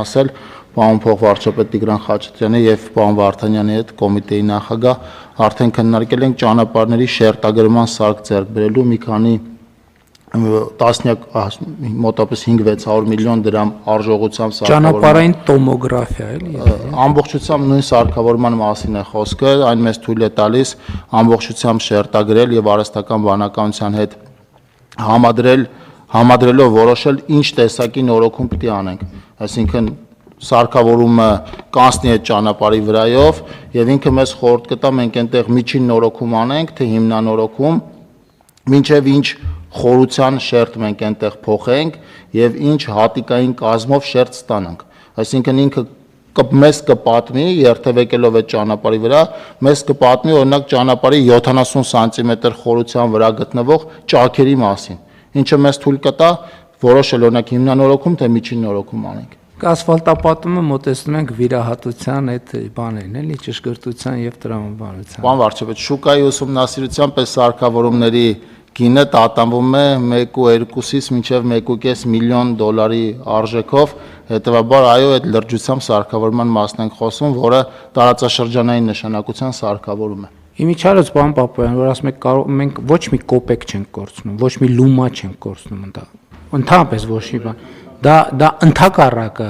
ասել պարոն փոխվարչապետ Տիգրան Խաչատրյանի եւ պարոն Վարդանյանի հետ կոմիտեի նախագահ արդեն քննարկել ենք ճանապարհների շերտագրման սարք ձեռք բերելու մի քանի տասնյակ մոտավորապես 5-600 միլիոն դրամ արժողությամբ ճանապարհային տոմոգրաֆիա էլի ամբողջությամբ նույն սարքավորման մասին է խոսքը, այն մեզ թույլ է տալիս ամբողջությամբ շերտագրել եւ արհեստական բանականության հետ համադրելով որոշել ինչ տեսակի նորոգում պիտի անենք, այսինքն սարքավորումը կանցնի այդ ճանապարհի վրայով եւ ինքը մեզ խորհուրդ կտա մենք այնտեղ միջին նորոգում անենք, թե հիմնանորոգում, մինչեւ ինչ խորության շերտ մենք այնտեղ փոխենք եւ ինչ հատիկային կազմով շերտ ստանանք, այսինքն ինքը մեզ կպատմի երթևեկելով այդ ճանապարհի վրա, մեզ կպատմի օրինակ ճանապարհի 70 սանտիմետր խորության վրա գտնվող ճաքերի մասին, ինչը մեզ թույլ կտա որոշել օրինակ հիմնանորոգում թե միջին նորոգում անենք։ Ասֆալտապատումը մոտեցնում ենք վիրահատության այդ բաներին, էլի ճշգրտության եւ տրամաբանության։ Պարոն վարչապետ, շուկայի ուսումնասիրության պես սարքավորումների գինը տատանվում է 1.2-ից մինչև 1.5 միլիոն դոլարի արժեքով, հետևաբար այո, այդ լրջությամբ սարքավորման մասն ենք խոսում, որը տարածաշրջանային նշանակության սարքավորում է։ Իմիջիայլոց պարոն Պապոյան, որ ասում եք մենք ոչ մի կոպեկ չենք կորցնում, ոչ մի լումա չենք կորցնում ընդ ընդհանրապես ոչ մի բան։ Դա ընդհակառակը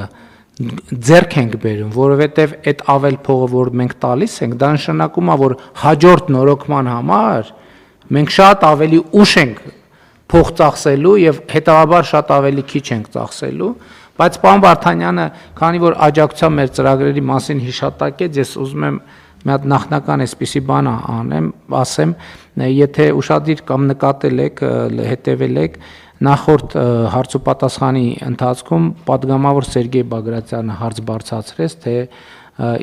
ձեռք ենք բերում, որովհետև այդ ավել փողը, որ մենք տալիս ենք, դա նշանակում է, որ հաջորդ նորոգման համար մենք շատ ավելի ուշ ենք փող ծախսելու եւ հետեւաբար շատ ավելի քիչ ենք ծախսելու, բայց պարոն Վարդանյանը, քանի որ աջակցության մեր ծրագրերի մասին հիշատակեց, ես ուզում եմ մի հատ նախնական այսպիսի բան ասեմ, եթե ուշադիր կամ նկատել եք, հետևել եք, նախորդ հարց ու պատասխանի ընթացքում պատգամավոր Սերգեյ Բագրատյանը հարց բարձրացրեց, թե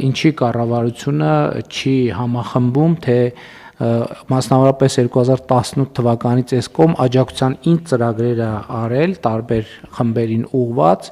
ինչի կառավարությունը չի համախմբում, թե մասնավորապես 2018 թվականից էսկոմ աջակցության ինչ ծրագրեր է արել տարբեր խմբերին ուղղված,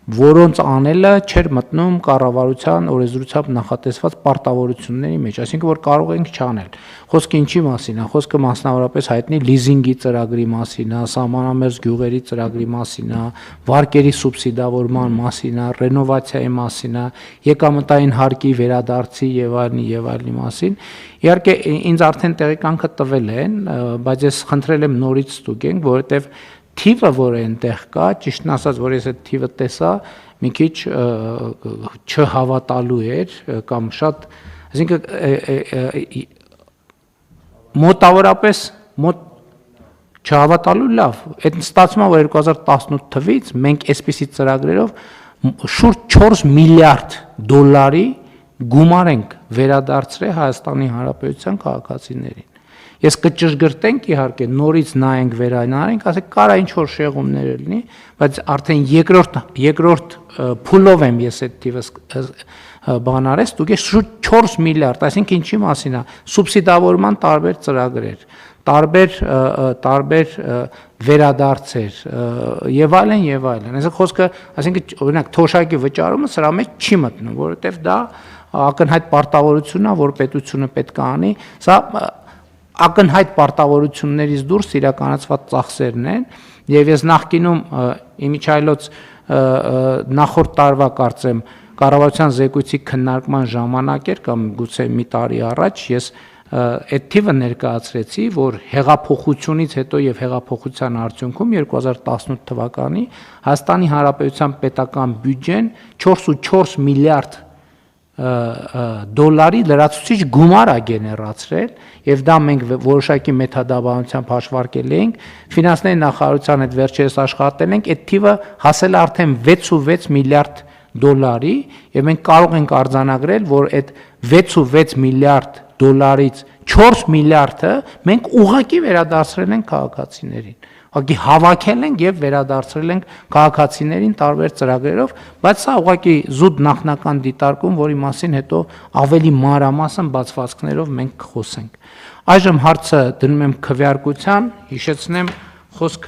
որոնց անելը չէր մտնում կառավարության օրենսդրությամբ նախատեսված պարտավորությունների մեջ, այսինքն որ կարող ենք չանել։ Խոսքը ինչի մասին է, խոսքը մասնավորապես հայտնի լիզինգի ծրագրի մասին է, սահմանամերձ գյուղերի ծրագրի մասին է, վարկերի սուբսիդավորման մասին է, ռենովացիայի մասին է, եկամտային հարկի վերադարձի եւ այլնի մասին։ Իհարկե ինձ արդեն տեղեկանքը տվել են, բայց ես խնդրել եմ նորից ստուգենք, որովհետեւ թիվը, որ այնտեղ կա, ճիշտն ասած, որ ես այդ թիվը տեսա, մի քիչ չհավատալու էր կամ շատ, այսինքն մոտավորապես չհավատալու լավ, այդ ստացվում է, որ 2018 թվից մենք այսպիսի ծրագրերով շուրջ 4 միլիարդ դոլարի գումար ենք վերադարձրել Հայաստանի Հանրապետության քաղաքացիներին։ Ես կճշգրտենք իհարկե նորից նայենք վերանայենք, ասենք կարա ինչ որ շեղումներ լինի, բայց արդեն երկրորդ փուլով եմ ես այդ թիվը բան արես, դուք ես շուրջ 4 միլիարդ, այսինքն ինչի մասին է, սուբսիդավորման տարբեր ծրագրեր, տարբեր վերադարձեր եւ այլն եւ այլն։ Այսինքն խոսքը, այսինքն օրինակ թոշակի վճարումը սրա մեջ չի մտնում, որովհետեւ դա ակնհայտ պարտավորություն է, որ պետությունը պետք է անի, սա ակնհայտ պարտավորություններից դուրս իրականացված ծախսերն են եւ ես նախկինում իմիջիայլոց նախորդ տարվա կարծեմ կառավարության զեկույցի քննարկման ժամանակ էր կամ գուցե մի տարի առաջ ես այդ թիվը ներկայացրեցի, որ հեղափոխությունից հետո եւ հեղափոխության արդյունքում 2018 թվականի Հայաստանի Հանրապետության պետական բյուջեն 4.4 միլիարդ դոլարի լրացուցիչ գումար է գեներացրել եւ դա մենք որոշակի մեթոդաբանությամբ հաշվարկել ենք, ֆինանսների նախարարության հետ վերջերս աշխատել ենք, այդ թիվը հասել է արդեն 6.6 միլիարդ դոլարի եւ մենք կարող ենք արձանագրել, որ այդ 6.6 միլիարդ դոլարից 4 միլիարդը մենք ուղղակի վերադարձրել ենք քաղաքացիներին։ Ուղղակի հավաքել ենք եւ վերադարձրել ենք քաղաքացիներին տարբեր ծրագրերով, բայց սա ուղղակի զուտ նախնական դիտարկում, որի մասին հետո ավելի մանրամասն բացվածքներով մենք կխոսենք։ Այժմ հարցը դնում եմ քվեարկության, հիշեցնեմ խոսքը